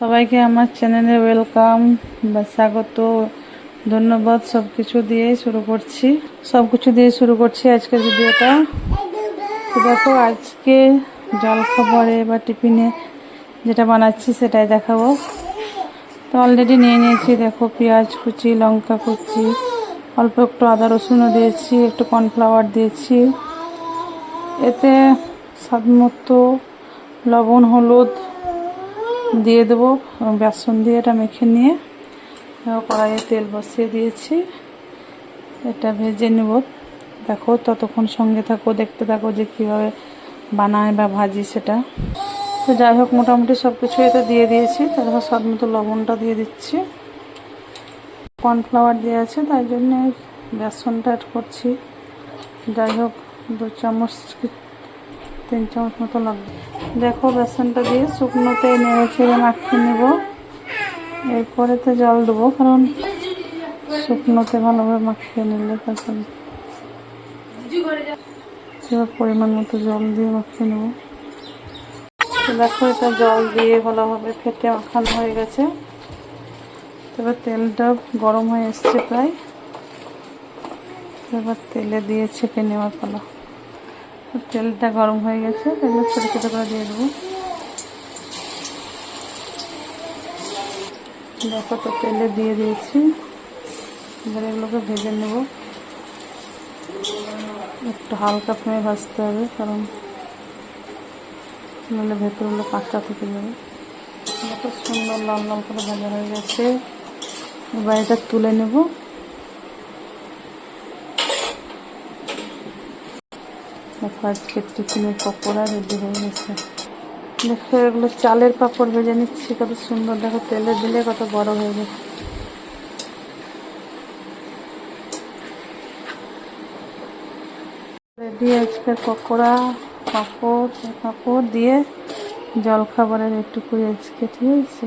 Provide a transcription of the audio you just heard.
সবাইকে আমার চ্যানেলে ওয়েলকাম বা স্বাগত, ধন্যবাদ। সবকিছু দিয়ে শুরু করছি আজকের ভিডিওটা। তো দেখো, আজকে জলখাবারে বা টিফিনে যেটা বানাচ্ছি সেটাই দেখাবো। তো অলরেডি নিয়ে নিয়েছি, দেখো পেঁয়াজ কুচি, লঙ্কা কুচি, অল্প একটু আদা রসুনও দিয়েছি, একটু কর্নফ্লাওয়ার দিয়েছি, এতে স্বাদ মতো লবণ হলুদ দিয়ে দেবো। বেসন দিয়ে এটা মেখে নিয়ে কড়াইয়ে তেল বসিয়ে দিয়েছি, এটা ভেজে নেব। দেখো ততক্ষণ সঙ্গে থাকো, দেখতে থাকো যে কীভাবে বানায় বা ভাজি সেটা। তো যাই হোক, মোটামুটি সব কিছু এটা দিয়ে দিয়েছি। তারপর স্বাদ মতো লবণটা দিয়ে দিচ্ছি, কর্নফ্লাওয়ার দিয়ে আছে তাই জন্যে বেসনটা অ্যাড করছি। যাই হোক 2 চামচ কি 3 চামচ মতো লাগবে। দেখো বেসনটা দিয়ে শুকনোতে নেড়ে ছেড়ে মাখিয়ে নেব। এরপরে তো জল দেবো, কারণ শুকনোতে ভালোভাবে মাখিয়ে নিলে তারপরে এবার পরিমাণ মতো জল দিয়ে মাখিয়ে নেব। দেখো এটা জল দিয়ে ভালোভাবে ফেটে মাখানো হয়ে গেছে। এবার তেলটা গরম হয়ে এসছে প্রায়, এবার তেলে দিয়ে ছেঁকে নেওয়ার পালা। তেলটা গরম হয়ে গেছে, এগুলো ছোটো ছোটো করে দিয়ে দেবো। দেখো তো তেলে দিয়ে দিয়েছি, এবার এগুলোকে ভেজে নেব। একটু হালকা ফ্লেমে ভাজতে হবে, কারণ নাহলে ভেতরগুলো কাঁচা থেকে যাবে। এত সুন্দর লাল লাল করে ভাজা হয়ে গেছে, এবার এটা তুলে নেব। দেখো আজকে টিফিনের পকোড়া রেডি হয়ে গেছে। দেখো এগুলো চালের পাঁপড় ভেজে নিচ্ছি, কত সুন্দর। দেখো তেলে দিলে কত বড় হয়ে গেছে। রেডি আজকে পকোড়া, পাঁপড় দিয়ে জলখাবারের একটু করে আজকে, ঠিক আছে।